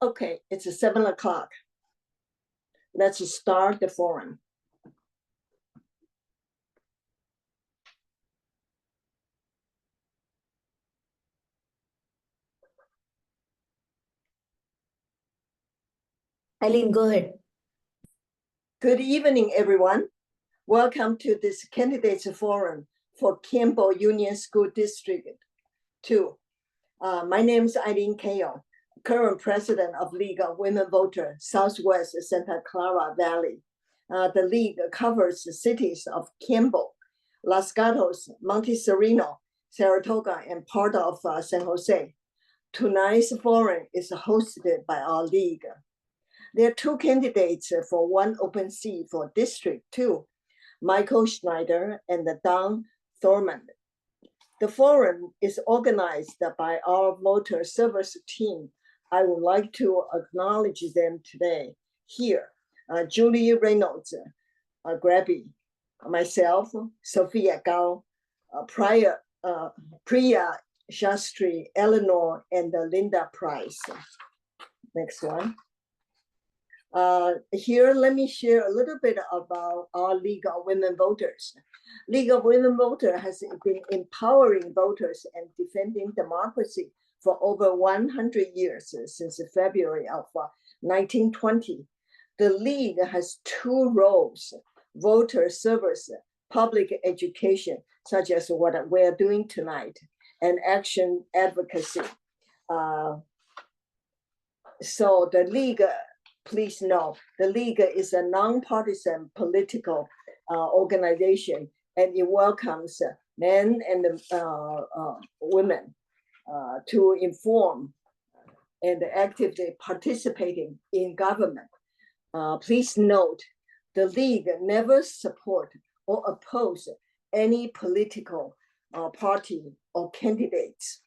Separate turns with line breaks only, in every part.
Okay, it's 7 o'clock. Let's start the forum.
Eileen, go ahead.
Good evening, everyone. Welcome to this candidates forum for Campbell Union School District 2. My name is Eileen Kao, current president of League of Women Voters, Southwest Santa Clara Valley. The league covers the cities of Campbell, Los Gatos, Monte Sereno, Saratoga, and part of San Jose. Tonight's forum is hosted by our league. There are two candidates for one open seat for District 2, Michael Schneider and Don Thurmond. The forum is organized by our voter service team. I would like to acknowledge them today here. Julie Reynolds, Grabby, myself, Sophia Gao, Priya Shastri, Eleanor, and Linda Price. Next one. Here, let me share a little bit about our League of Women Voters. League of Women Voters has been empowering voters and defending democracy for over 100 years, since February of 1920. The League has two roles: voter service, public education, such as what we're doing tonight, and action advocacy. So the League, please know, the League is a nonpartisan political organization, and it welcomes men and women to inform and actively participating in government. Please note, the League never support or oppose any political party or candidates.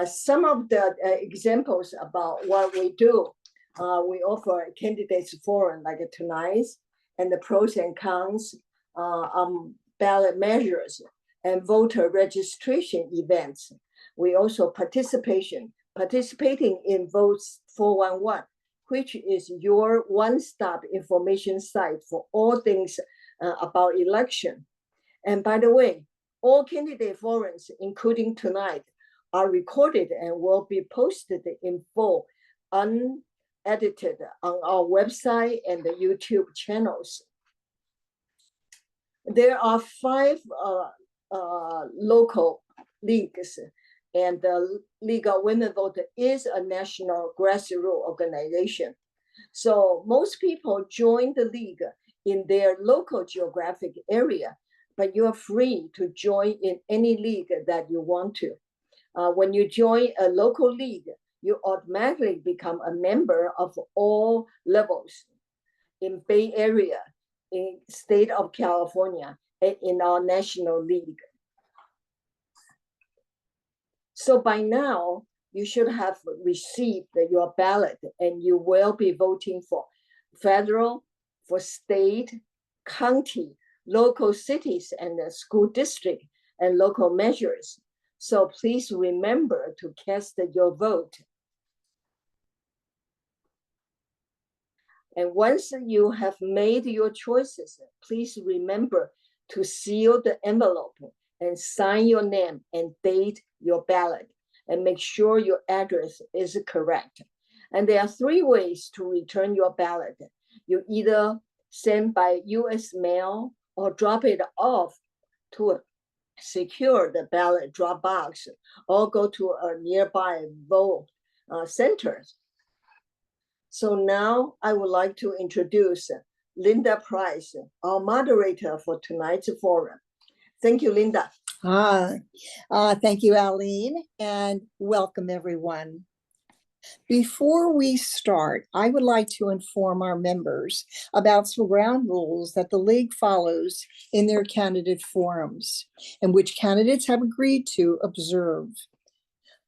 Some of the examples about what we do, we offer candidates forum like tonight's, and the pros and cons, ballot measures, and voter registration events. We also participating in Votes 411, which is your one-stop information site for all things about election. And by the way, all candidate forums, including tonight, are recorded and will be posted in full, unedited, on our website and the YouTube channels. There are 5 local leagues, and the League of Women Voters is a national grassroots organization. So most people join the league in their local geographic area, but you are free to join in any league that you want to. When you join a local league, you automatically become a member of all levels in Bay Area, in state of California, and in our national league. So by now, you should have received your ballot, and you will be voting for federal, for state, county, local cities, and the school district, and local measures. So please remember to cast your vote. And once you have made your choices, please remember to seal the envelope and sign your name and date your ballot, and make sure your address is correct. And there are 3 ways to return your ballot. You either send by US mail or drop it off to a secure the ballot drop box, or go to a nearby vote centers. So now I would like to introduce Linda Price, our moderator for tonight's forum. Thank you, Linda.
Thank you, Eileen, and welcome everyone. Before we start, I would like to inform our members about some ground rules that the League follows in their candidate forums, and which candidates have agreed to observe.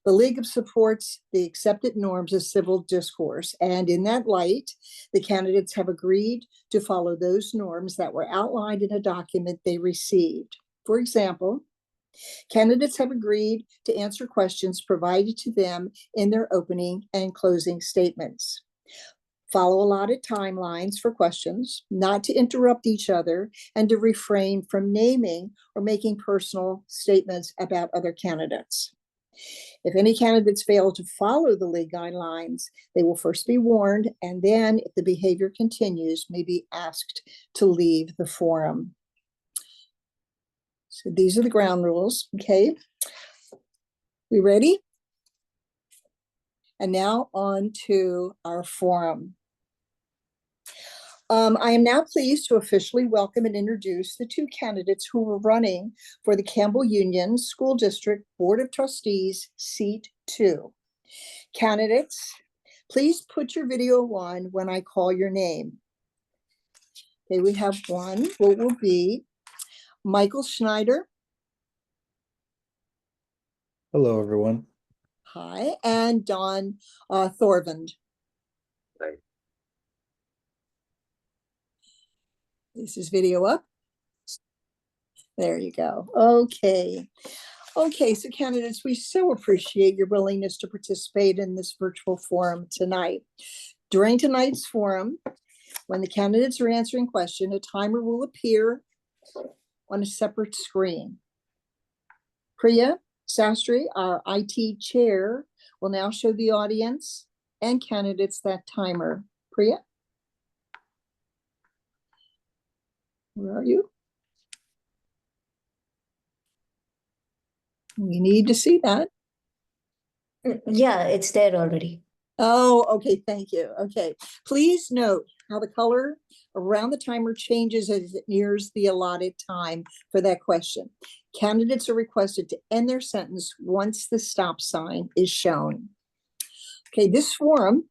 The League supports the accepted norms of civil discourse, and in that light, the candidates have agreed to follow those norms that were outlined in a document they received. For example, Candidates have agreed to answer questions provided to them in their opening and closing statements. Follow allotted timelines for questions, not to interrupt each other, and to refrain from naming or making personal statements about other candidates. If any candidates fail to follow the league guidelines, they will first be warned, and then, if the behavior continues, may be asked to leave the forum. So these are the ground rules, okay? We ready? And now on to our forum. I am now pleased to officially welcome and introduce the two candidates who were running for the Campbell Union School District Board of Trustees, Seat 2. Candidates, please put your video on when I call your name. Okay, we have one, what will be Michael Schneider.
Hello, everyone.
Hi, and Don Thorvand.
Hi.
Is this video up? There you go. Okay. Okay, so candidates, we so appreciate your willingness to participate in this virtual forum tonight. During tonight's forum, when the candidates are answering questions, a timer will appear on a separate screen. Priya Sastry, our IT chair, will now show the audience and candidates that timer. Priya? Where are you? We need to see that.
Yeah, it's there already.
Oh, okay, thank you. Okay, please note how the color around the timer changes as it nears the allotted time for that question. Candidates are requested to end their sentence once the stop sign is shown. Okay, this forum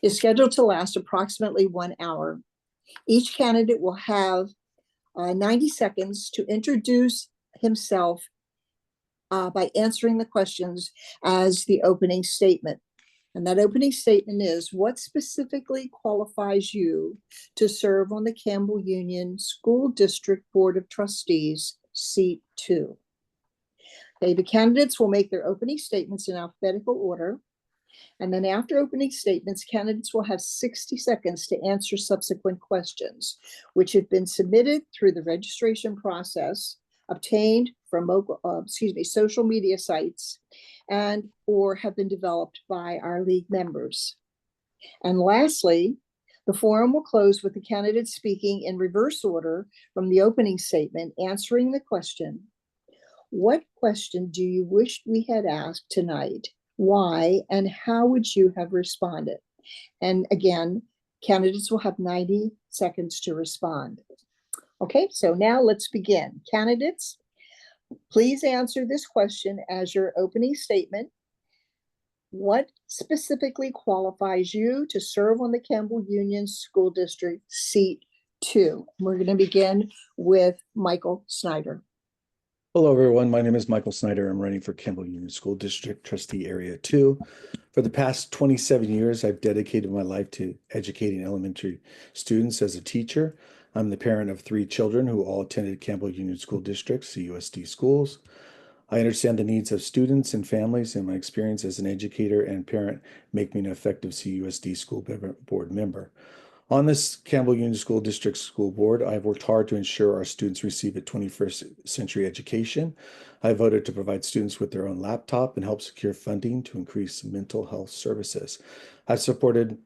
is scheduled to last approximately 1 hour. Each candidate will have 90 seconds to introduce himself by answering the questions as the opening statement. And that opening statement is, what specifically qualifies you to serve on the Campbell Union School District Board of Trustees, Seat 2? Okay, the candidates will make their opening statements in alphabetical order. And then after opening statements, candidates will have 60 seconds to answer subsequent questions, which have been submitted through the registration process, obtained from social media sites, and or have been developed by our league members. And lastly, the forum will close with the candidates speaking in reverse order from the opening statement, answering the question, what question do you wish we had asked tonight? Why and how would you have responded? And again, candidates will have 90 seconds to respond. Okay, so now let's begin. Candidates, please answer this question as your opening statement. What specifically qualifies you to serve on the Campbell Union School District, Seat 2? We're going to begin with Michael Snyder.
Hello, everyone. My name is Michael Snyder. I'm running for Campbell Union School District Trustee Area 2. For the past 27 years, I've dedicated my life to educating elementary students as a teacher. I'm the parent of 3 children who all attended Campbell Union School District, CUSD schools. I understand the needs of students and families, and my experience as an educator and parent make me an effective CUSD school board member. On this Campbell Union School District School Board, I've worked hard to ensure our students receive a 21st century education. I voted to provide students with their own laptop and help secure funding to increase mental health services. I've supported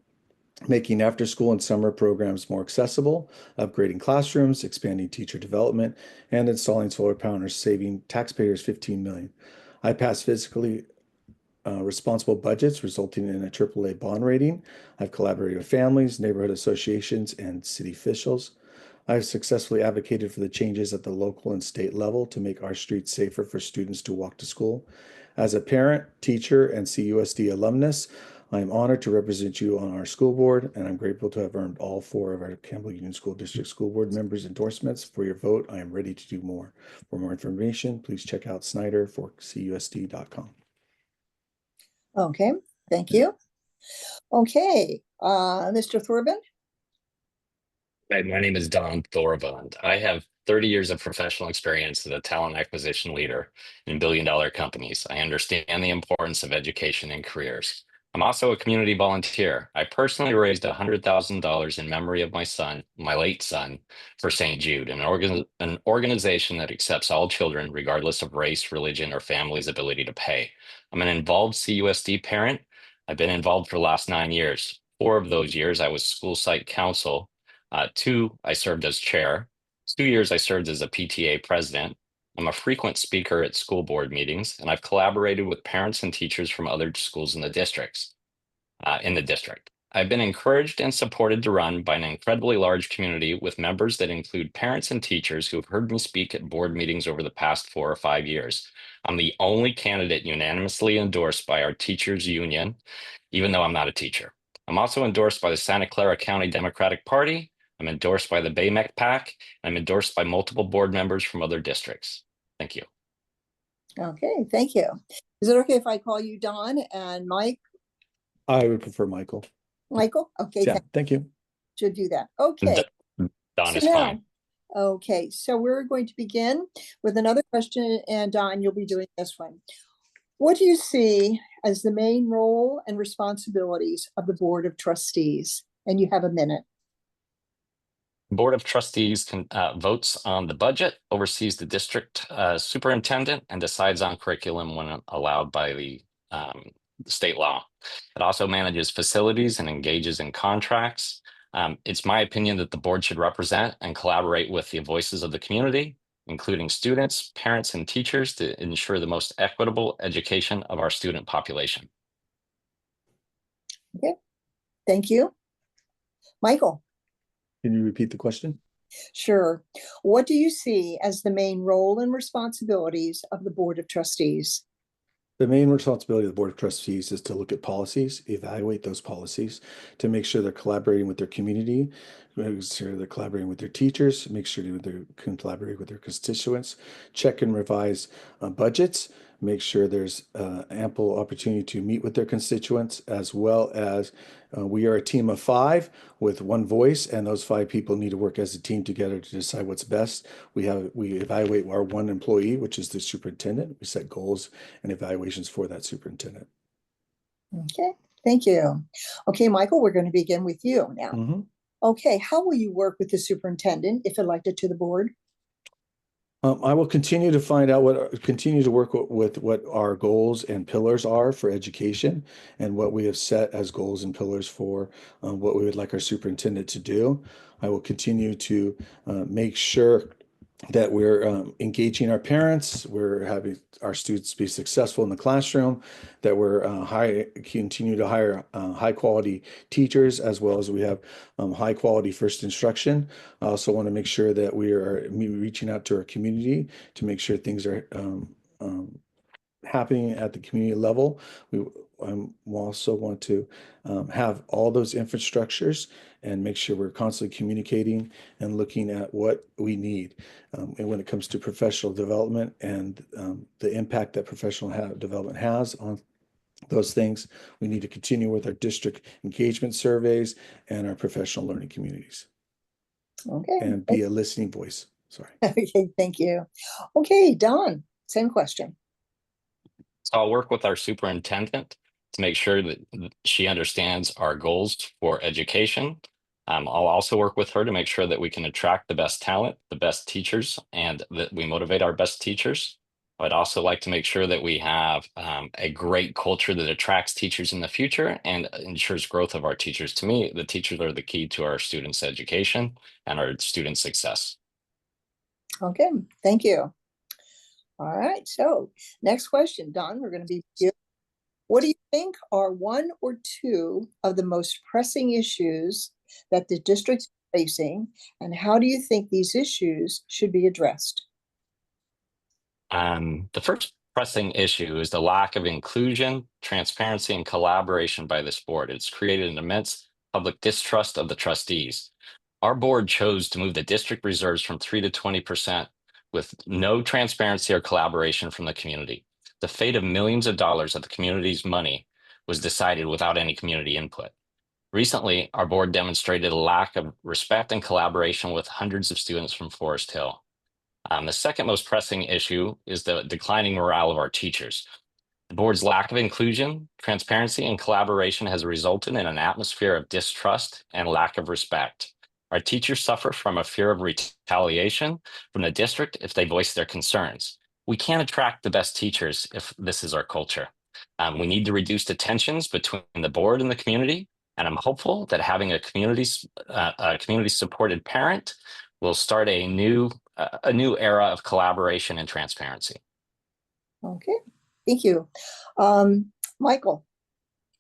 making after-school and summer programs more accessible, upgrading classrooms, expanding teacher development, and installing solar panels, saving taxpayers $15 million. I passed fiscally responsible budgets resulting in a AAA bond rating. I've collaborated with families, neighborhood associations, and city officials. I've successfully advocated for the changes at the local and state level to make our streets safer for students to walk to school. As a parent, teacher, and CUSD alumnus, I am honored to represent you on our school board, and I'm grateful to have earned all 4 of our Campbell Union School District School Board members' endorsements. For your vote, I am ready to do more. For more information, please check out snyder4cusd.com.
Okay, thank you. Okay, Mr. Thorvand.
Hi, my name is Don Thorvand. I have 30 years of professional experience as a talent acquisition leader in billion-dollar companies. I understand the importance of education and careers. I'm also a community volunteer. I personally raised $100,000 in memory of my son, my late son, for St. Jude, an organization that accepts all children, regardless of race, religion, or family's ability to pay. I'm an involved CUSD parent. I've been involved for the last 9 years. 4 of those years, I was school site council. 2, I served as chair. 2 years, I served as a PTA president. I'm a frequent speaker at school board meetings, and I've collaborated with parents and teachers from other schools in the district. I've been encouraged and supported to run by an incredibly large community with members that include parents and teachers who have heard me speak at board meetings over the past 4 or 5 years. I'm the only candidate unanimously endorsed by our teachers union, even though I'm not a teacher. I'm also endorsed by the Santa Clara County Democratic Party. I'm endorsed by the Baymek PAC. I'm endorsed by multiple board members from other districts. Thank you.
Okay, thank you. Is it okay if I call you Don and Mike?
I would prefer Michael.
Michael? Okay,
Yeah, thank you.
should do that. Okay.
Don
So
is
now-
fine.
Okay, so we're going to begin with another question, and Don, you'll be doing this one. What do you see as the main role and responsibilities of the Board of Trustees? And you have a minute.
Board of Trustees votes on the budget, oversees the district superintendent, and decides on curriculum when allowed by the state law. It also manages facilities and engages in contracts. It's my opinion that the board should represent and collaborate with the voices of the community, including students, parents, and teachers, to ensure the most equitable education of our student population.
Okay, thank you. Michael?
Can you repeat the question?
Sure. What do you see as the main role and responsibilities of the Board of Trustees?
The main responsibility of the Board of Trustees is to look at policies, evaluate those policies, to make sure they're collaborating with their community, make sure they're collaborating with their teachers, make sure they can collaborate with their constituents, check and revise budgets, make sure there's ample opportunity to meet with their constituents, as well as we are a team of 5 with one voice, and those 5 people need to work as a team together to decide what's best. We evaluate our one employee, which is the superintendent. We set goals and evaluations for that superintendent.
Okay, thank you. Okay, Michael, we're going to begin with you now.
Mhm.
Okay, how will you work with the superintendent if elected to the board?
I will continue to work with what our goals and pillars are for education, and what we have set as goals and pillars for what we would like our superintendent to do. I will continue to make sure that we're engaging our parents, we're having our students be successful in the classroom, that we're continue to hire high quality teachers, as well as we have high quality first instruction. I also want to make sure that we are reaching out to our community to make sure things are happening at the community level. We also want to have all those infrastructures and make sure we're constantly communicating and looking at what we need. And when it comes to professional development and the impact that professional development has on those things, we need to continue with our district engagement surveys and our professional learning communities.
Okay.
And be a listening voice. Sorry.
Okay, thank you. Okay, Don, same question.
So I'll work with our superintendent to make sure that she understands our goals for education. I'll also work with her to make sure that we can attract the best talent, the best teachers, and that we motivate our best teachers. I'd also like to make sure that we have a great culture that attracts teachers in the future and ensures growth of our teachers. To me, the teachers are the key to our students' education and our student success.
Okay, thank you. All right, so next question, Don, we're going to be with you. What do you think are 1 or 2 of the most pressing issues that the district is facing, and how do you think these issues should be addressed?
The first pressing issue is the lack of inclusion, transparency, and collaboration by this board. It's created an immense public distrust of the trustees. Our board chose to move the district reserves from 3 to 20% with no transparency or collaboration from the community. The fate of millions of dollars of the community's money was decided without any community input. Recently, our board demonstrated a lack of respect and collaboration with hundreds of students from Forest Hill. The second most pressing issue is the declining morale of our teachers. The board's lack of inclusion, transparency, and collaboration has resulted in an atmosphere of distrust and lack of respect. Our teachers suffer from a fear of retaliation from the district if they voice their concerns. We can't attract the best teachers if this is our culture. We need to reduce the tensions between the board and the community, and I'm hopeful that having a community-supported parent will start a new era of collaboration and transparency.
Okay, thank you. Michael.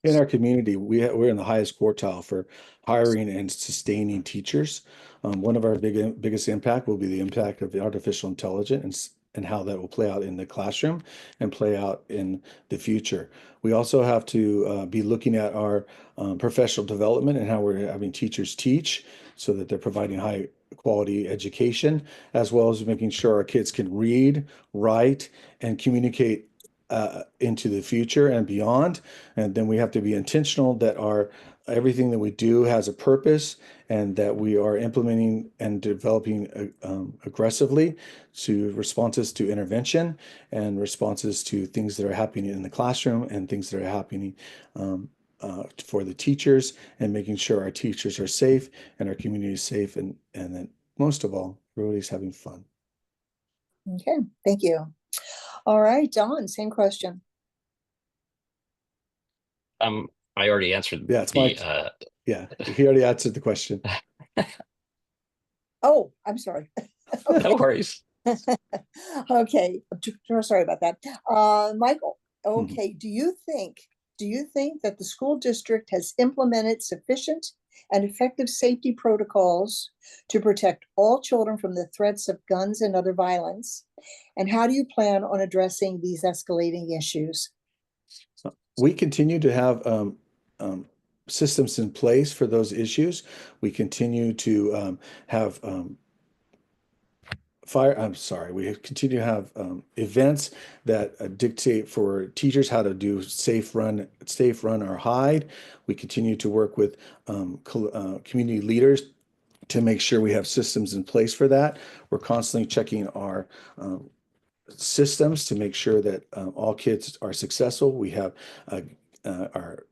In our community, we're in the highest quartile for hiring and sustaining teachers. One of our biggest impact will be the impact of the artificial intelligence and how that will play out in the classroom and play out in the future. We also have to be looking at our professional development and how we're having teachers teach so that they're providing high quality education, as well as making sure our kids can read, write, and communicate into the future and beyond. And then we have to be intentional that everything that we do has a purpose and that we are implementing and developing aggressively to responses to intervention and responses to things that are happening in the classroom and things that are happening for the teachers, and making sure our teachers are safe and our community is safe, and then most of all, everybody's having fun.
Okay, thank you. All right, Don, same question.
I already answered.
Yeah, it's Mike. Yeah, he already answered the question.
Oh, I'm sorry.
No worries.
Okay, sorry about that. Michael, okay, do you think that the school district has implemented sufficient and effective safety protocols to protect all children from the threats of guns and other violence? And how do you plan on addressing these escalating issues?
We continue to have systems in place for those issues. We continue to have we continue to have events that dictate for teachers how to do safe run or hide. We continue to work with community leaders to make sure we have systems in place for that. We're constantly checking our systems to make sure that all kids are successful. We have our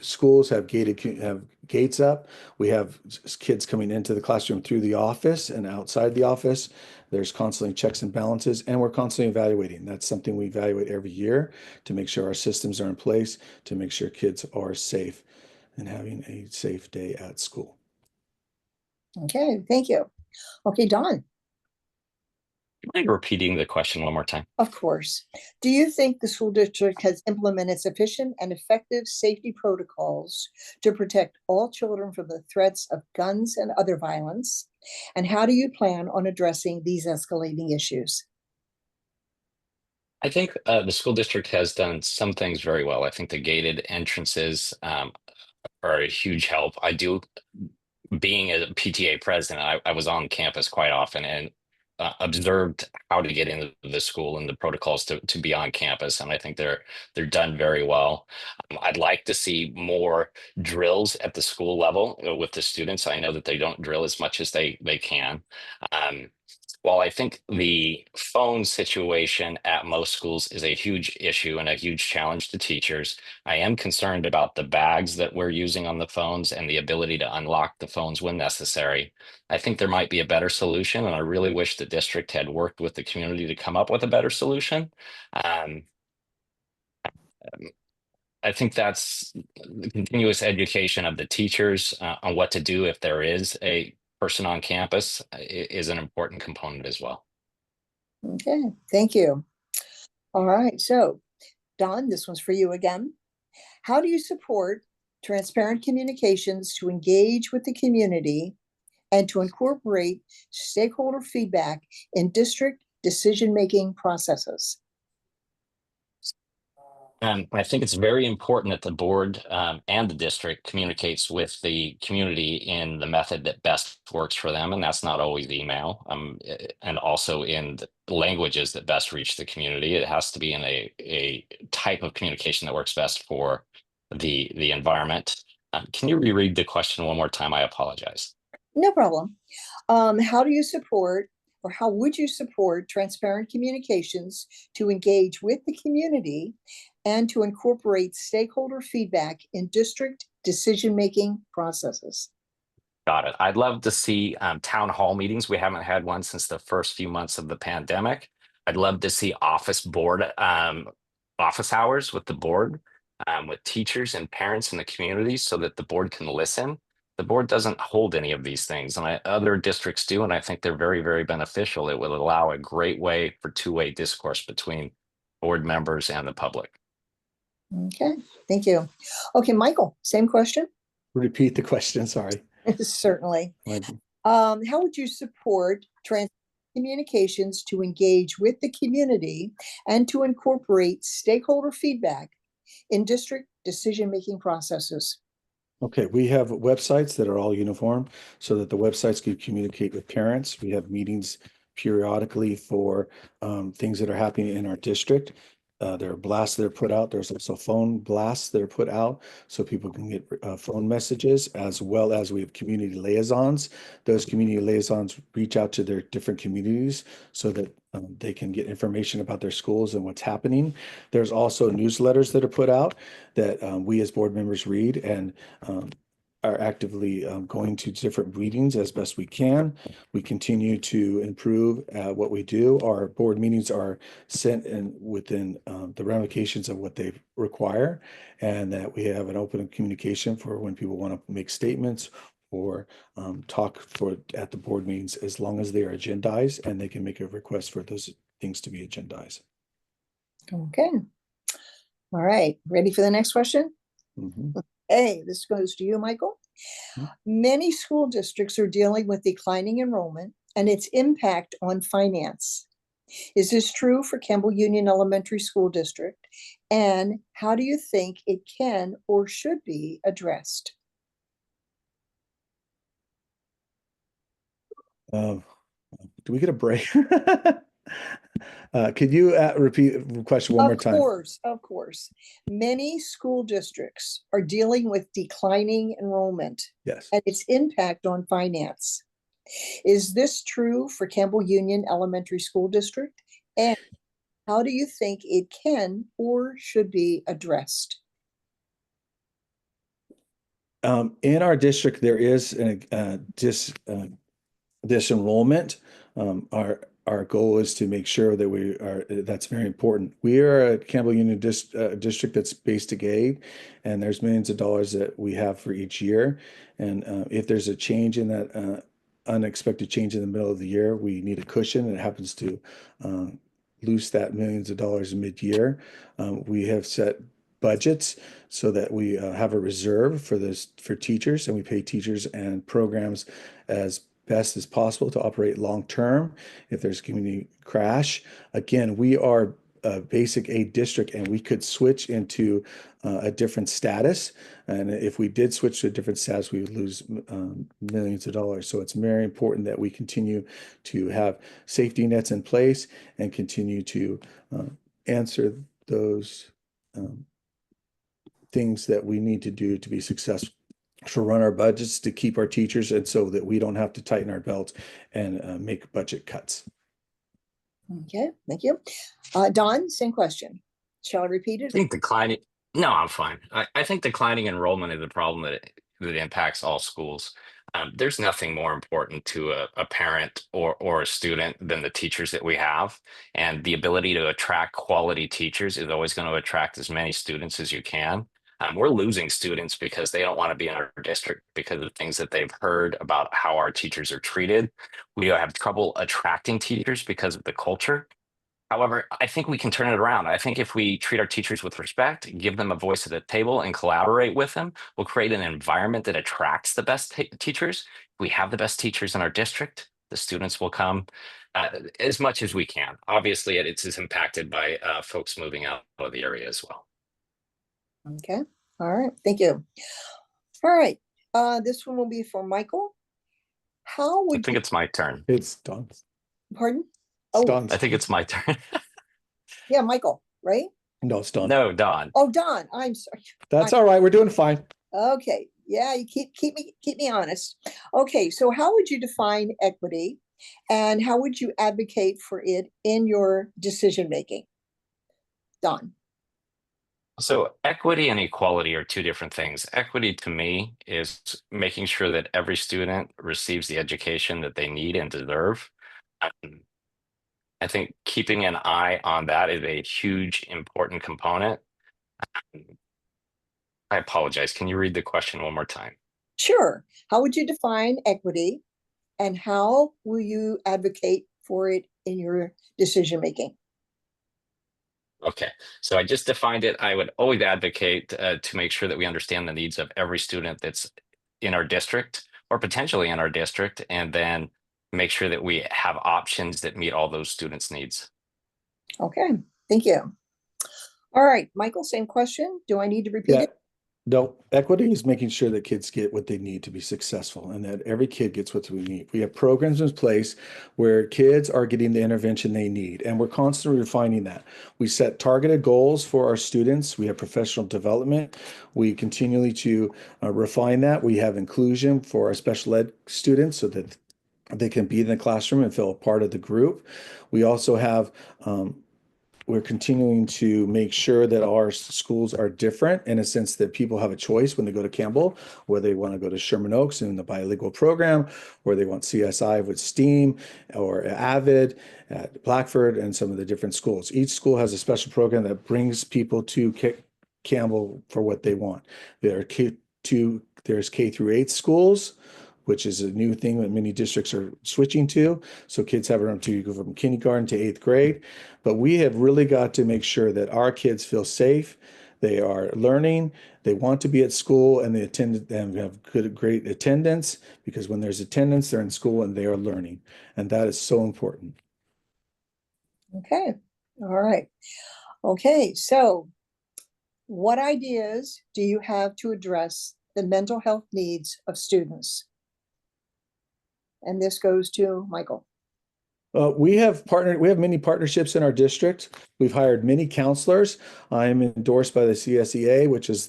schools have gates up. We have kids coming into the classroom through the office and outside the office. There's constantly checks and balances, and we're constantly evaluating. That's something we evaluate every year to make sure our systems are in place, to make sure kids are safe and having a safe day at school.
Okay, thank you. Okay, Don.
Mind repeating the question one more time?
Of course. Do you think the school district has implemented sufficient and effective safety protocols to protect all children from the threats of guns and other violence? And how do you plan on addressing these escalating issues?
I think the school district has done some things very well. I think the gated entrances are a huge help. Being a PTA president, I was on campus quite often and observed how to get into the school and the protocols to be on campus, and I think they're done very well. I'd like to see more drills at the school level with the students. I know that they don't drill as much as they can. While I think the phone situation at most schools is a huge issue and a huge challenge to teachers, I am concerned about the bags that we're using on the phones and the ability to unlock the phones when necessary. I think there might be a better solution, and I really wish the district had worked with the community to come up with a better solution. I think that's the continuous education of the teachers on what to do if there is a person on campus is an important component as well.
Okay, thank you. All right, so Don, this one's for you again. How do you support transparent communications to engage with the community and to incorporate stakeholder feedback in district decision-making processes?
I think it's very important that the board and the district communicates with the community in the method that best works for them, and that's not always email, and also in the languages that best reach the community. It has to be in a type of communication that works best for the environment. Can you reread the question one more time? I apologize.
No problem. How do you support or how would you support transparent communications to engage with the community and to incorporate stakeholder feedback in district decision-making processes?
Got it. I'd love to see town hall meetings. We haven't had one since the first few months of the pandemic. I'd love to see office hours with the board, with teachers and parents in the community so that the board can listen. The board doesn't hold any of these things, and other districts do, and I think they're very, very beneficial. It will allow a great way for two-way discourse between board members and the public.
Okay, thank you. Okay, Michael, same question?
Repeat the question, sorry.
Certainly. How would you support communications to engage with the community and to incorporate stakeholder feedback in district decision-making processes?
Okay, we have websites that are all uniform so that the websites can communicate with parents. We have meetings periodically for things that are happening in our district. There are blasts that are put out. There's also phone blasts that are put out so people can get phone messages, as well as we have community liaisons. Those community liaisons reach out to their different communities so that they can get information about their schools and what's happening. There's also newsletters that are put out that we as board members read and are actively going to different meetings as best we can. We continue to improve what we do. Our board meetings are sent in within the ramifications of what they require, and that we have an open communication for when people want to make statements or talk at the board meetings, as long as they are agendized and they can make a request for those things to be agendized.
Okay. All right, ready for the next question?
Mm-hmm.
Hey, this goes to you, Michael. Many school districts are dealing with declining enrollment and its impact on finance. Is this true for Campbell Union Elementary School District? And how do you think it can or should be addressed?
Do we get a break? Could you repeat the question one more time?
Of course. Many school districts are dealing with declining enrollment.
Yes.
And its impact on finance. Is this true for Campbell Union Elementary School District? And how do you think it can or should be addressed?
In our district, there is disenrollment. Our goal is to make sure that that's very important. We are a Campbell Union district that's based at Gade, and there's millions of dollars that we have for each year. And if there's a change in that unexpected change in the middle of the year, we need a cushion. It happens to lose that millions of dollars mid-year. We have set budgets so that we have a reserve for teachers, and we pay teachers and programs as best as possible to operate long term if there's community crash. Again, we are a basic aid district, and we could switch into a different status. And if we did switch to a different status, we would lose millions of dollars. So it's very important that we continue to have safety nets in place and continue to answer those things that we need to do to be successful, to run our budgets, to keep our teachers, and so that we don't have to tighten our belts and make budget cuts.
Okay, thank you. Don, same question. Shall I repeat it?
I think declining. No, I'm fine. I think declining enrollment is a problem that impacts all schools. There's nothing more important to a parent or a student than the teachers that we have. And the ability to attract quality teachers is always going to attract as many students as you can. We're losing students because they don't want to be in our district because of things that they've heard about how our teachers are treated. We have trouble attracting teachers because of the culture. However, I think we can turn it around. I think if we treat our teachers with respect, give them a voice at the table, and collaborate with them, we'll create an environment that attracts the best teachers. If we have the best teachers in our district, the students will come as much as we can. Obviously, it's impacted by folks moving out of the area as well.
Okay, all right, thank you. All right, this one will be for Michael. How would
I think it's my turn.
It's done.
Pardon?
It's
Oh,
done.
I think it's my turn.
yeah, Michael, right?
No, it's done.
No, Don.
Oh, Don, I'm sorry.
That's all right. We're doing fine.
Okay, yeah, you keep me honest. Okay, so how would you define equity And how would you advocate for it in your decision making? Don.
So equity and equality are two different things. Equity to me is making sure that every student receives the education that they need and deserve. Um, I think keeping an eye on that is a huge, important component. I apologize. Can you read the question one more time?
Sure. How would you define equity and how will you advocate for it in your decision making?
Okay, so I just defined it. I would always advocate to make sure that we understand the needs of every student that's in our district or potentially in our district, and then make sure that we have options that meet all those students' needs.
Okay, thank you. All right, Michael, same question. Do I need to repeat
Yeah.
it?
No, equity is making sure that kids get what they need to be successful and that every kid gets what we need. We have programs in place where kids are getting the intervention they need, and we're constantly refining that. We set targeted goals for our students. We have professional development. We continually to refine that. We have inclusion for our special ed students so that they can be in the classroom and feel a part of the group. We also have we're continuing to make sure that our schools are different in a sense that people have a choice when they go to Campbell, whether they want to go to Sherman Oaks in the bilingual program, or they want CSI with STEAM or Avid at Blackford and some of the different schools. Each school has a special program that brings people to Campbell for what they want. There's K through 8 schools, which is a new thing that many districts are switching to. So kids have an opportunity to go from kindergarten to 8th grade. But we have really got to make sure that our kids feel safe, they are learning, they want to be at school, and they attend and have great attendance, because when there's attendance, they're in school and they are learning. And that is so important.
Okay, all right. Okay, so what ideas do you have to address the mental health needs of students? And this goes to Michael.
We have many partnerships in our district. We've hired many counselors. I'm endorsed by the CSEA, which is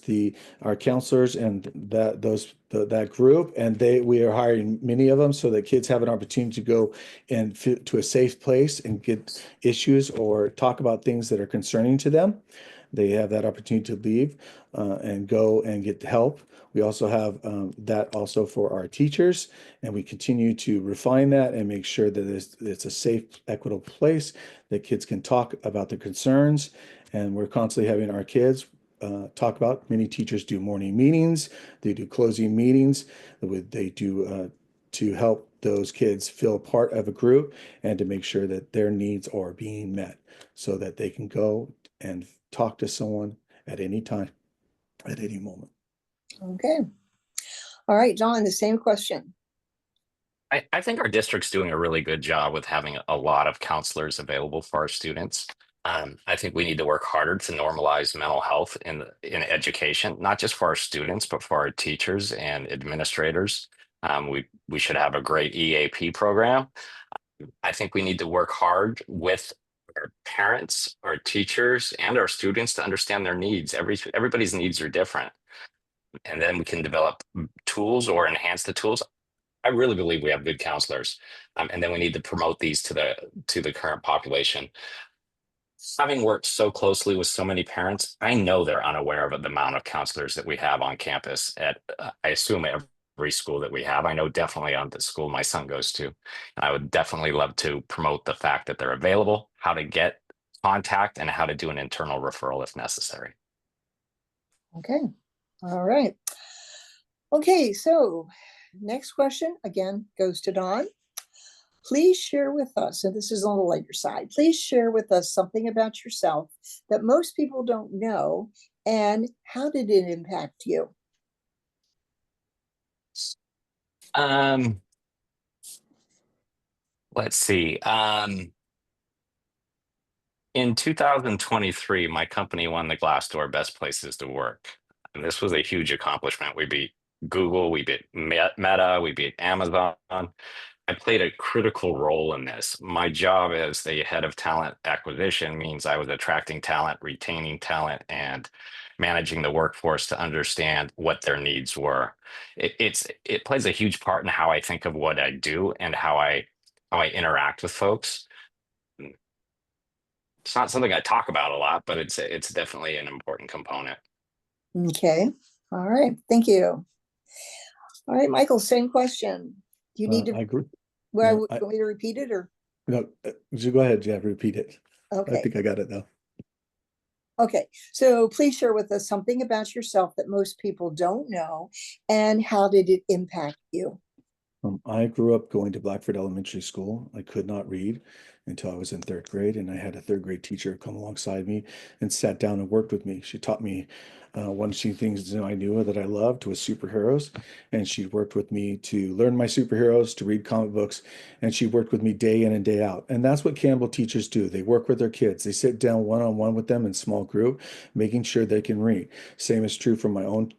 our counselors and that group, and we are hiring many of them so that kids have an opportunity to go and to a safe place and get issues or talk about things that are concerning to them. They have that opportunity to leave and go and get help. We also have that also for our teachers, and we continue to refine that and make sure that it's a safe, equitable place that kids can talk about their concerns. And we're constantly having our kids talk about. Many teachers do morning meetings, they do closing meetings, they do to help those kids feel part of a group and to make sure that their needs are being met so that they can go and talk to someone at any time, at any moment.
Okay. All right, John, the same question.
I think our district's doing a really good job with having a lot of counselors available for our students. I think we need to work harder to normalize mental health in education, not just for our students, but for our teachers and administrators. We should have a great EAP program. I think we need to work hard with our parents, our teachers, and our students to understand their needs. Everybody's needs are different, and then we can develop tools or enhance the tools. I really believe we have good counselors, and then we need to promote these to the current population. Having worked so closely with so many parents, I know they're unaware of the amount of counselors that we have on campus at, I assume, every school that we have. I know definitely on the school my son goes to. And I would definitely love to promote the fact that they're available, how to get contact, and how to do an internal referral if necessary.
Okay. All right. Okay, so next question again goes to Don. Please share with us, and this is on the lighter side, please share with us something about yourself that most people don't know, and how did it impact you?
Let's see. In 2023, my company won the Glassdoor Best Places to Work. And this was a huge accomplishment. We beat Google, we beat Meta, we beat Amazon. I played a critical role in this. My job as the head of talent acquisition means I was attracting talent, retaining talent, and managing the workforce to understand what their needs were. It plays a huge part in how I think of what I do and how I how I interact with folks. It's not something I talk about a lot, but it's definitely an important component.
Okay. All right. Thank you. All right, Michael, same question. Do you need
I
to,
agree.
well,
Yeah,
want me to repeat it or?
No, you go ahead, Jeff, repeat it. I
Okay.
think I got it now.
Okay. So please share with us something about yourself that most people don't know, and how did it impact you?
I grew up going to Blackford Elementary School. I could not read until I was in third grade, and I had a third grade teacher come alongside me and sat down and worked with me. She taught me one of the things I knew that I loved was superheroes, and she worked with me to learn my superheroes, to read comic books, and she worked with me day in and day out. And that's what Campbell teachers do. They work with their kids. They sit down one-on-one with them in small group, making sure they can read. Same is true for my own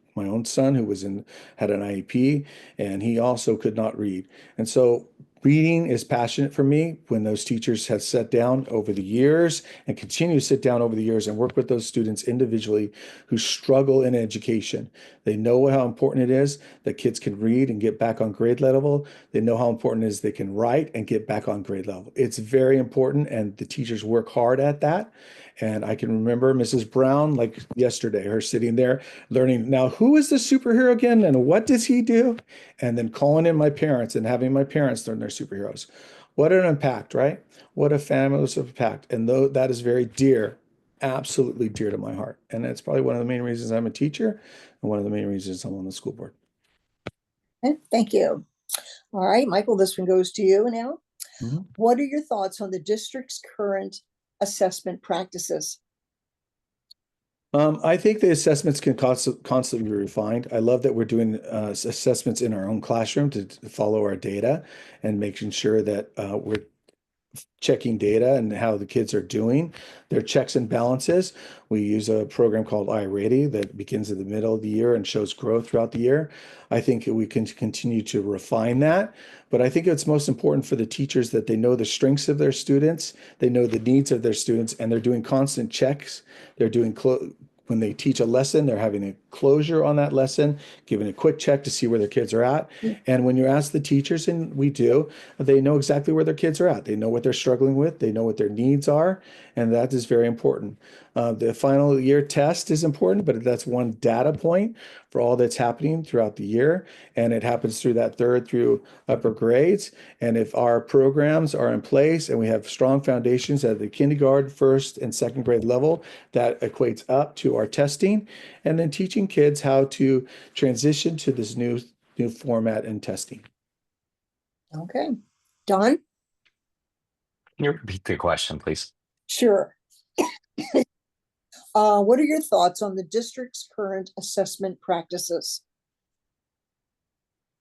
son who had an IEP, and he also could not read. And so reading is passionate for me. When those teachers have sat down over the years and continue to sit down over the years and work with those students individually who struggle in education, they know how important it is that kids can read and get back on grade level. They know how important it is they can write and get back on grade level. It's very important, and the teachers work hard at that. And I can remember Mrs. Brown like yesterday, her sitting there learning, now who is the superhero again and what does he do? And then calling in my parents and having my parents learn their superheroes. What an impact, right? What a fabulous impact. And though that is very dear, absolutely dear to my heart. And that's probably one of the main reasons I'm a teacher and one of the main reasons I'm on the school board.
Okay, thank you. All right, Michael, this one goes to you now.
Mhm.
What are your thoughts on the district's current assessment practices?
I think the assessments can constantly be refined. I love that we're doing assessments in our own classroom to follow our data and making sure that we're checking data and how the kids are doing, their checks and balances. We use a program called iReady that begins in the middle of the year and shows growth throughout the year. I think we can continue to refine that, but I think it's most important for the teachers that they know the strengths of their students, they know the needs of their students, and they're doing constant checks. They're doing when they teach a lesson, they're having a closure on that lesson, giving a quick check to see where their kids are at. And when you ask the teachers, and we do, they know exactly where their kids are at. They know what they're struggling with. They know what their needs are. And that is very important. The final year test is important, but that's one data point for all that's happening throughout the year. And it happens through that third through upper grades. And if our programs are in place and we have strong foundations at the kindergarten, first and second grade level, that equates up to our testing and then teaching kids how to transition to this new format and testing.
Okay. Don?
Can you repeat the question, please?
Sure. What are your thoughts on the district's current assessment practices?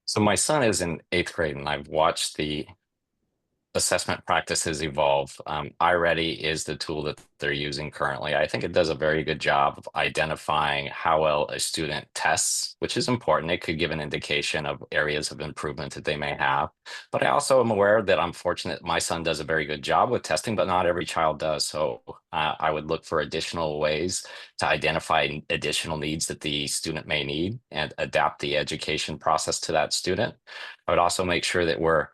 So my son is in 8th grade, and I've watched the assessment practices evolve. iReady is the tool that they're using currently. I think it does a very good job of identifying how well a student tests, which is important. It could give an indication of areas of improvement that they may have. But I also am aware that I'm fortunate my son does a very good job with testing, but not every child does. So I would look for additional ways to identify additional needs that the student may need and adapt the education process to that student. I would also make sure that we're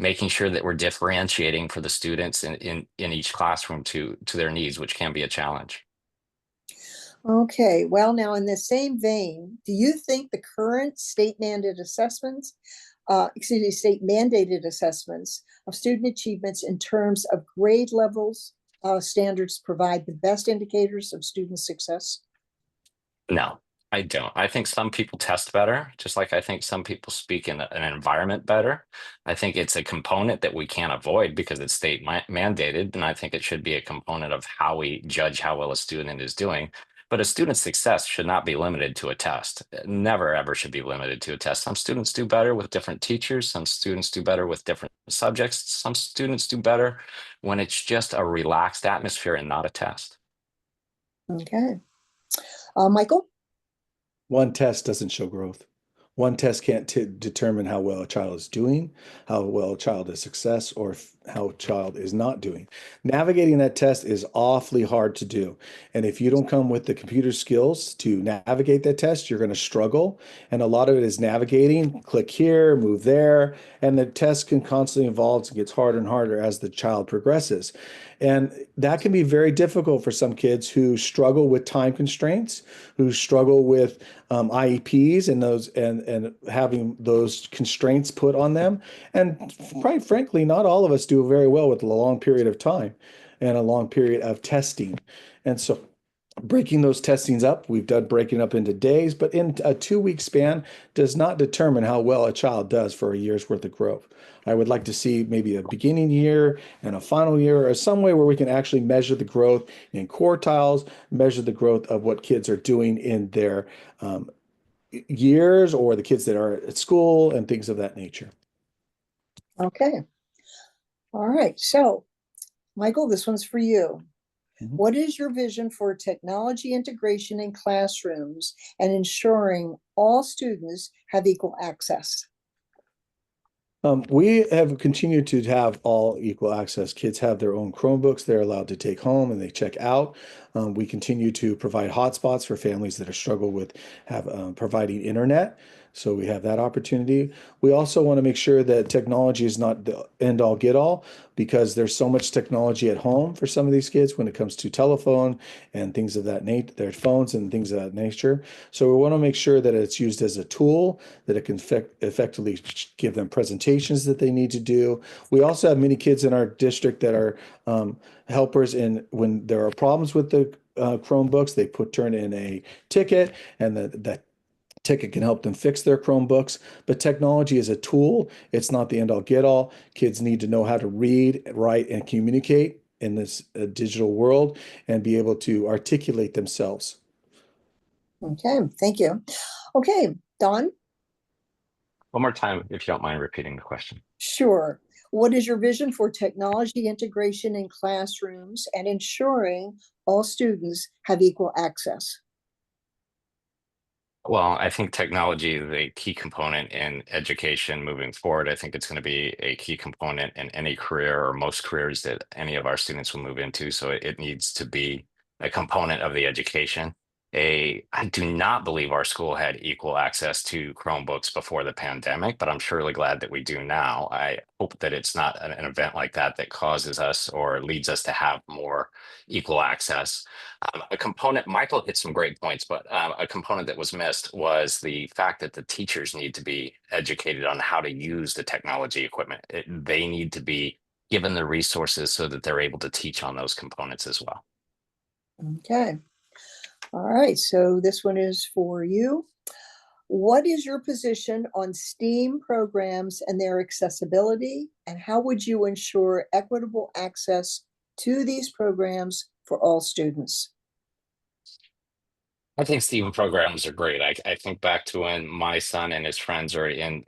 making sure that we're differentiating for the students in each classroom to their needs, which can be a challenge.
Okay, well, now in the same vein, do you think the current state mandated assessments, state mandated assessments of student achievements in terms of grade levels, standards provide the best indicators of student success?
No, I don't. I think some people test better, just like I think some people speak in an environment better. I think it's a component that we can't avoid because it's state mandated, and I think it should be a component of how we judge how well a student is doing. But a student's success should not be limited to a test. It never, ever should be limited to a test. Some students do better with different teachers. Some students do better with different subjects. Some students do better when it's just a relaxed atmosphere and not a test.
Okay. Michael?
One test doesn't show growth. One test can't determine how well a child is doing, how well a child is success, or if how a child is not doing. Navigating that test is awfully hard to do. And if you don't come with the computer skills to navigate that test, you're going to struggle. And a lot of it is navigating, click here, move there. And the test can constantly evolve and gets harder and harder as the child progresses. And that can be very difficult for some kids who struggle with time constraints, who struggle with IEPs and those and having those constraints put on them. And quite frankly, not all of us do very well with a long period of time and a long period of testing. And so breaking those testings up, we've done breaking up into days, but in a 2-week span does not determine how well a child does for a year's worth of growth. I would like to see maybe a beginning year and a final year or some way where we can actually measure the growth in quartiles, measure the growth of what kids are doing in their years or the kids that are at school and things of that nature.
Okay. All right. So, Michael, this one's for you.
Mhm.
What is your vision for technology integration in classrooms and ensuring all students have equal access?
We have continued to have all equal access. Kids have their own Chromebooks they're allowed to take home and they check out. We continue to provide hotspots for families that are struggle with providing internet. So we have that opportunity. We also want to make sure that technology is not the end all get all because there's so much technology at home for some of these kids when it comes to telephone and things of that nature, their phones and things of that nature. So we want to make sure that it's used as a tool, that it can effectively give them presentations that they need to do. We also have many kids in our district that are helpers in when there are problems with the Chromebooks, they turn in a ticket and that ticket can help them fix their Chromebooks, but technology is a tool. It's not the end all get all. Kids need to know how to read, write, and communicate in this digital world and be able to articulate themselves.
Okay, thank you. Okay, Don,
One more time, if you don't mind repeating the question.
sure. What is your vision for technology integration in classrooms and ensuring all students have equal access?
Well, I think technology is a key component in education moving forward. I think it's going to be a key component in any career or most careers that any of our students will move into. So it needs to be a component of the education. I do not believe our school had equal access to Chromebooks before the pandemic, but I'm surely glad that we do now. I hope that it's not an event like that that causes us or leads us to have more equal access. A component, Michael hit some great points, but a component that was missed was the fact that the teachers need to be educated on how to use the technology equipment. They need to be given the resources so that they're able to teach on those components as well.
Okay. All right, so this one is for you. What is your position on STEAM programs and their accessibility? And how would you ensure equitable access to these programs for all students?
I think STEAM programs are great. I think back to when my son and his friends are in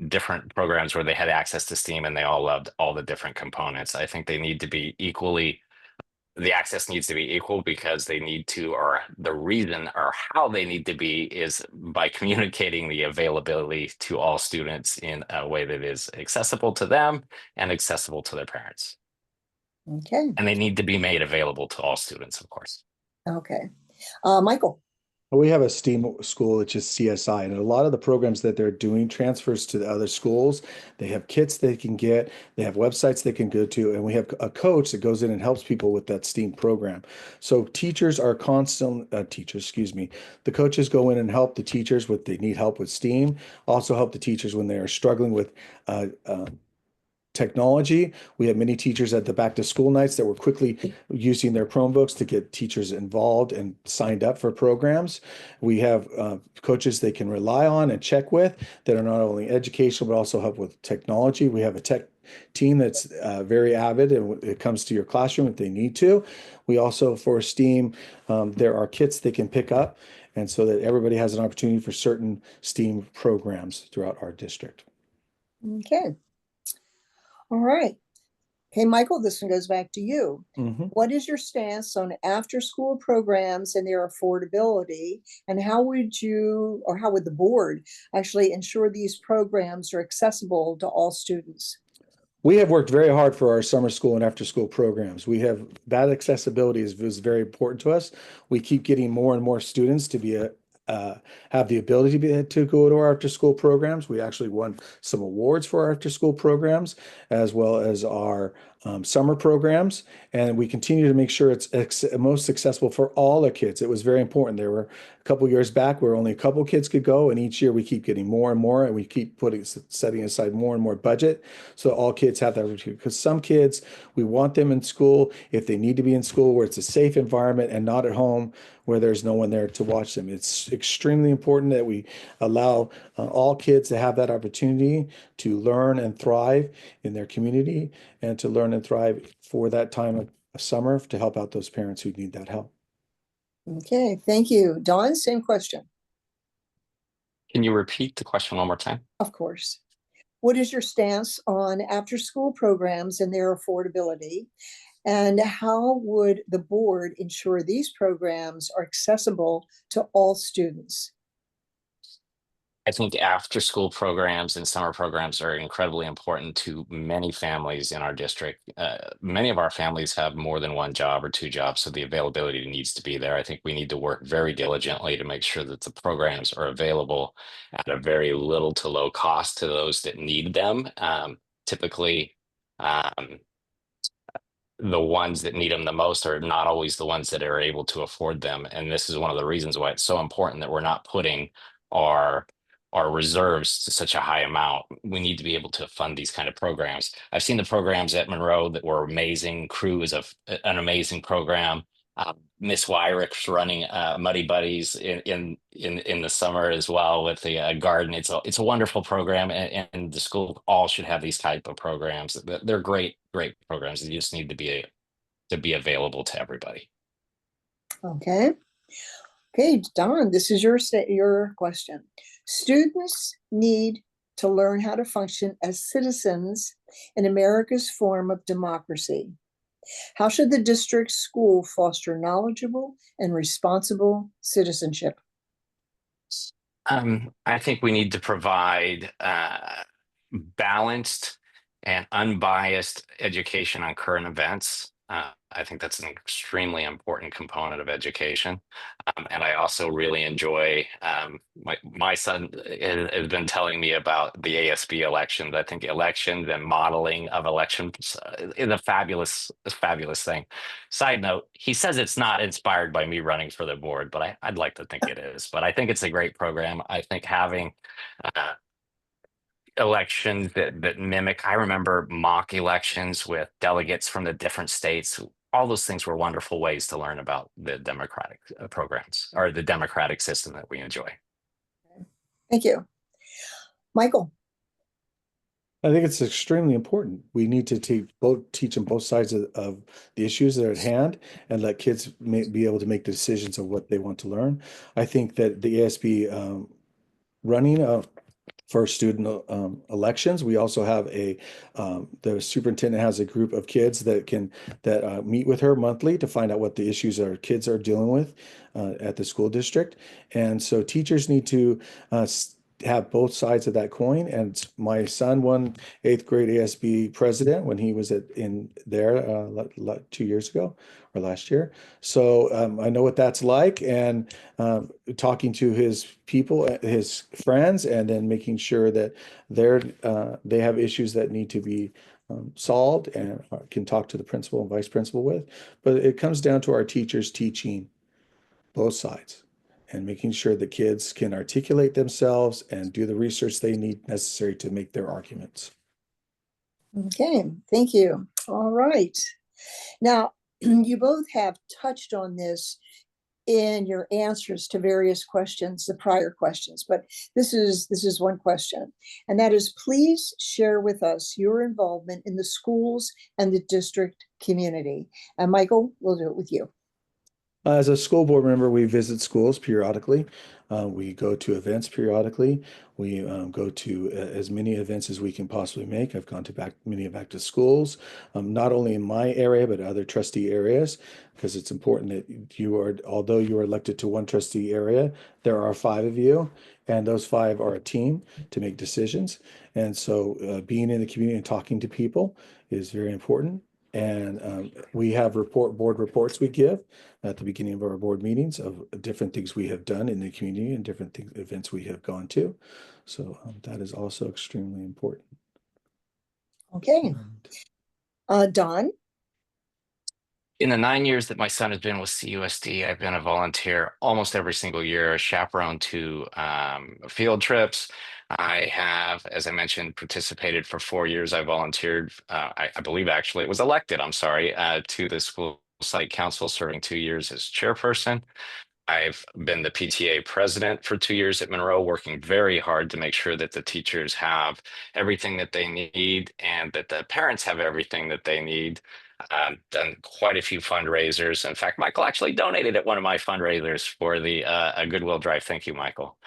different programs where they had access to STEAM and they all loved all the different components. I think they need to be equally the access needs to be equal because they need to, or the reason or how they need to be is by communicating the availability to all students in a way that is accessible to them and accessible to their parents.
Okay,
And they need to be made available to all students, of course.
okay. Michael.
We have a STEAM school, which is CSI, and a lot of the programs that they're doing transfers to the other schools. They have kits they can get, they have websites they can go to, and we have a coach that goes in and helps people with that STEAM program. So teachers are the coaches go in and help the teachers with they need help with STEAM, also help the teachers when they are struggling with technology. We have many teachers at the back to school nights that were quickly using their Chromebooks to get teachers involved and signed up for programs. We have coaches they can rely on and check with that are not only educational, but also help with technology. We have a tech team that's very avid and when it comes to your classroom if they need to. We also, for STEAM, there are kits they can pick up and so that everybody has an opportunity for certain STEAM programs throughout our district.
Okay. All right. Okay, Michael, this one goes back to you.
Mhm.
What is your stance on after-school programs and their affordability? And how would you, or how would the board actually ensure these programs are accessible to all students?
We have worked very hard for our summer school and after school programs. We have that accessibility is very important to us. We keep getting more and more students to be have the ability to go to our after school programs. We actually won some awards for our after school programs as well as our summer programs, and we continue to make sure it's most accessible for all the kids. It was very important. There were a couple years back where only a couple kids could go, and each year we keep getting more and more, and we keep setting aside more and more budget so all kids have that opportunity. Because some kids, we want them in school if they need to be in school where it's a safe environment and not at home where there's no one there to watch them. It's extremely important that we allow all kids to have that opportunity to learn and thrive in their community and to learn and thrive for that time of summer to help out those parents who need that help.
Okay, thank you. Dawn, same question.
Can you repeat the question one more time?
Of course. What is your stance on after-school programs and their affordability? And how would the board ensure these programs are accessible to all students?
I think after school programs and summer programs are incredibly important to many families in our district. Many of our families have more than one job or two jobs, so the availability needs to be there. I think we need to work very diligently to make sure that the programs are available at a very little to low cost to those that need them. Typically, the ones that need them the most are not always the ones that are able to afford them. And this is one of the reasons why it's so important that we're not putting our reserves to such a high amount. We need to be able to fund these kind of programs. I've seen the programs at Monroe that were amazing. Crew is an amazing program. Miss Wyrick's running Muddy Buddies in the summer as well with the garden. It's a wonderful program, and the school all should have these type of programs. They're great programs. They just need to be available to everybody.
Okay. Okay, Don, this is your question. Students need to learn how to function as citizens in America's form of democracy. How should the district school foster knowledgeable and responsible citizenship?
I think we need to provide balanced and unbiased education on current events. I think that's an extremely important component of education. And I also really enjoy, my son has been telling me about the ASB elections. I think elections and modeling of elections is a fabulous thing. Side note, he says it's not inspired by me running for the board, but I'd like to think it is. But I think it's a great program. I think having elections that mimic, I remember mock elections with delegates from the different states. All those things were wonderful ways to learn about the democratic programs or the democratic system that we enjoy.
Thank you. Michael.
I think it's extremely important. We need to teach them both sides of the issues that are at hand and let kids be able to make the decisions of what they want to learn. I think that the ASB running for student elections, we also have the superintendent has a group of kids that meet with her monthly to find out what the issues our kids are dealing with at the school district. And so teachers need to have both sides of that coin. And my son won 8th grade ASB president when he was in there 2 years ago or last year. So I know what that's like, and talking to his people, his friends, and then making sure that they have issues that need to be solved and can talk to the principal and vice principal with. But it comes down to our teachers teaching both sides and making sure the kids can articulate themselves and do the research they need necessary to make their arguments.
Okay, thank you. All right. Now, you both have touched on this in your answers to various questions, the prior questions, but this is one question, and that is, please share with us your involvement in the schools and the district community. And Michael, we'll do it with you.
As a school board member, we visit schools periodically. We go to events periodically. We go to as many events as we can possibly make. I've gone to many back to schools, not only in my area, but other trustee areas, because it's important that you are, although you are elected to one trustee area, there are 5 of you, and those 5 are a team to make decisions. And so being in the community and talking to people is very important. And we have board reports we give at the beginning of our board meetings of different things we have done in the community and different events we have gone to. So that is also extremely important.
Okay. Don?
In the 9 years that my son has been with CUSD, I've been a volunteer almost every single year, a chaperone to field trips. I have, as I mentioned, participated for 4 years. I volunteered, I believe actually it was elected, I'm sorry, to the school site council, serving 2 years as chairperson. I've been the PTA president for 2 years at Monroe, working very hard to make sure that the teachers have everything that they need and that the parents have everything that they need. Done quite a few fundraisers. In fact, Michael actually donated at one of my fundraisers for the a Goodwill Drive. Thank you, Michael.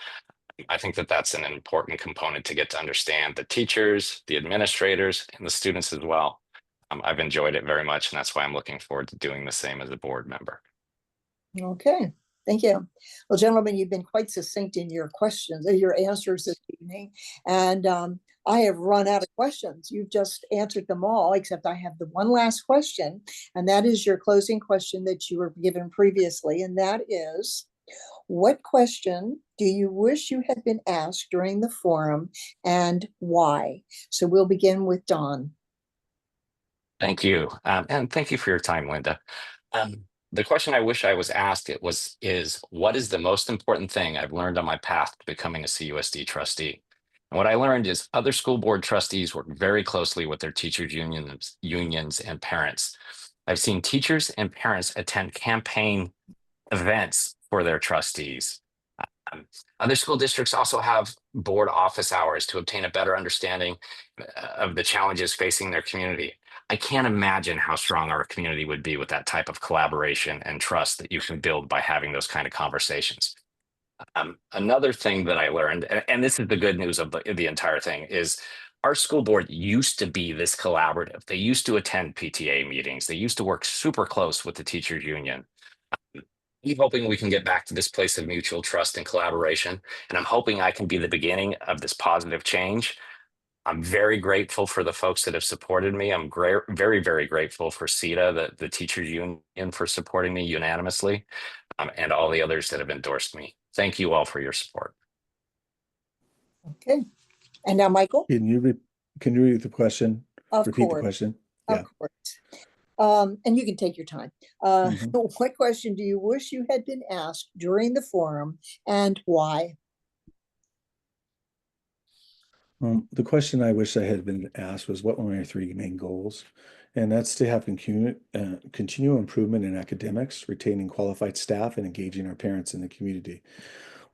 I think that that's an important component to get to understand the teachers, the administrators, and the students as well. I've enjoyed it very much, and that's why I'm looking forward to doing the same as a board member.
Okay, thank you. Well, gentlemen, you've been quite succinct in your questions, your answers this evening. And I have run out of questions. You've just answered them all, except I have the one last question, and that is your closing question that you were given previously. And that is, what question do you wish you had been asked during the forum and why? So we'll begin with Don.
Thank you. And thank you for your time, Linda. The question I wish I was asked is what is the most important thing I've learned on my path to becoming a CUSD trustee? And what I learned is other school board trustees work very closely with their teachers unions and parents. I've seen teachers and parents attend campaign events for their trustees. Other school districts also have board office hours to obtain a better understanding of the challenges facing their community. I can't imagine how strong our community would be with that type of collaboration and trust that you can build by having those kind of conversations. Another thing that I learned, and this is the good news of the entire thing, is our school board used to be this collaborative. They used to attend PTA meetings. They used to work super close with the teachers union. I'm hoping we can get back to this place of mutual trust and collaboration, and I'm hoping I can be the beginning of this positive change. I'm very grateful for the folks that have supported me. I'm very, very grateful for CETA, the teachers union, for supporting me unanimously, and all the others that have endorsed me. Thank you all for your support.
Okay. And now, Michael?
Can you read the question?
Of
Repeat
course.
the question.
Of course. And you can take your time. What question do you wish you had been asked during the forum and why?
The question I wish I had been asked was, what were my 3 main goals? And that's to have continual improvement in academics, retaining qualified staff, and engaging our parents in the community.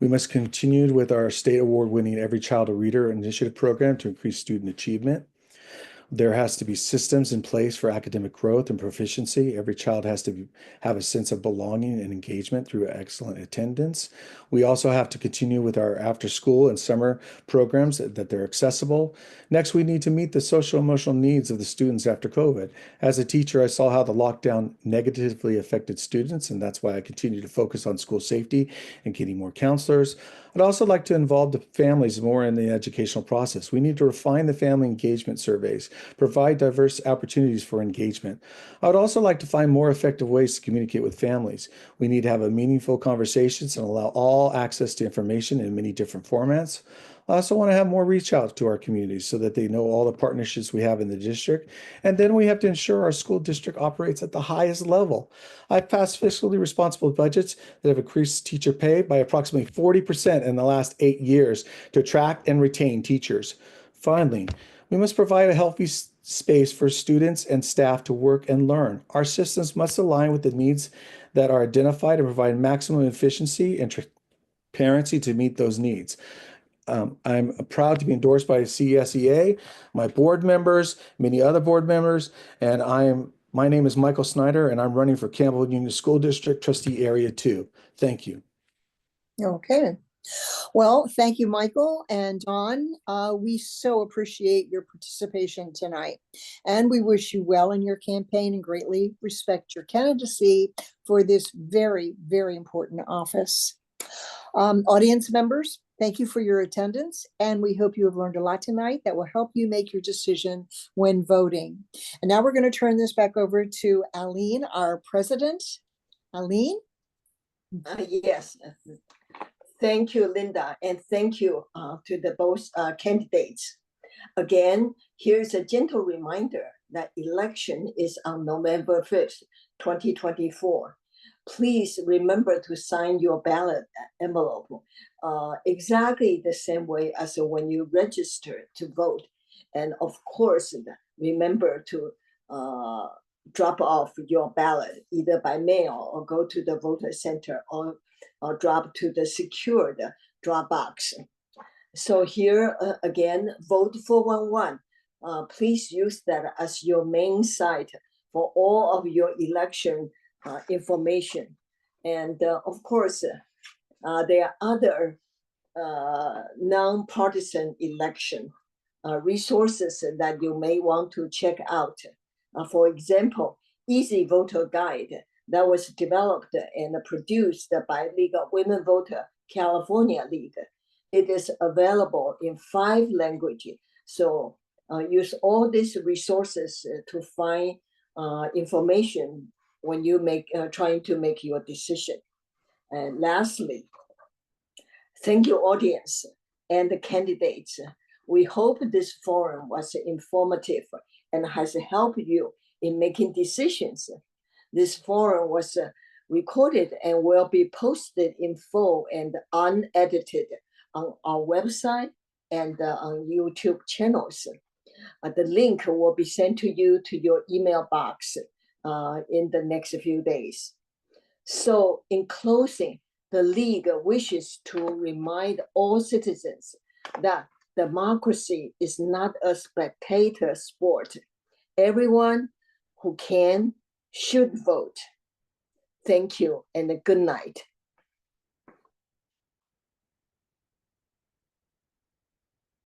We must continue with our state award-winning Every Child a Reader initiative program to increase student achievement. There has to be systems in place for academic growth and proficiency. Every child has to have a sense of belonging and engagement through excellent attendance. We also have to continue with our after-school and summer programs that they're accessible. Next, we need to meet the social emotional needs of the students after COVID. As a teacher, I saw how the lockdown negatively affected students, and that's why I continue to focus on school safety and getting more counselors. I'd also like to involve the families more in the educational process. We need to refine the family engagement surveys, provide diverse opportunities for engagement. I would also like to find more effective ways to communicate with families. We need to have a meaningful conversations and allow all access to information in many different formats. I also want to have more reach out to our communities so that they know all the partnerships we have in the district. And then we have to ensure our school district operates at the highest level. I've passed fiscally responsible budgets that have increased teacher pay by approximately 40% in the last 8 years to attract and retain teachers. Finally, we must provide a healthy space for students and staff to work and learn. Our systems must align with the needs that are identified and provide maximum efficiency and transparency to meet those needs. I'm proud to be endorsed by CSEA, my board members, many other board members, and I am My name is Michael Snyder, and I'm running for Campbell Union School District Trustee Area 2. Thank you.
Okay. Well, thank you, Michael and Dawn. We so appreciate your participation tonight, and we wish you well in your campaign and greatly respect your candidacy for this very, very important office. Audience members, thank you for your attendance, and we hope you have learned a lot tonight that will help you make your decision when voting. And now we're going to turn this back over to Aline, our president. Aline?
Yes. Thank you, Linda, and thank you to the both candidates. Again, here's a gentle reminder that election is on November 5th, 2024. Please remember to sign your ballot envelope exactly the same way as when you register to vote. And of course, remember to drop off your ballot either by mail or go to the voter center or drop to the secured drop box. So here again, vote 411. Please use that as your main site for all of your election information. And of course, there are other non-partisan election resources that you may want to check out. For example, Easy Voter Guide that was developed and produced by League of Women Voter California League. It is available in 5 languages. So use all these resources to find information when you trying to make your decision. And lastly, thank you, audience and the candidates. We hope this forum was informative and has helped you in making decisions. This forum was recorded and will be posted in full and unedited on our website and on YouTube channels. The link will be sent to you to your email box in the next few days. So in closing, the League wishes to remind all citizens that democracy is not a spectator sport. Everyone who can should vote. Thank you and a good night.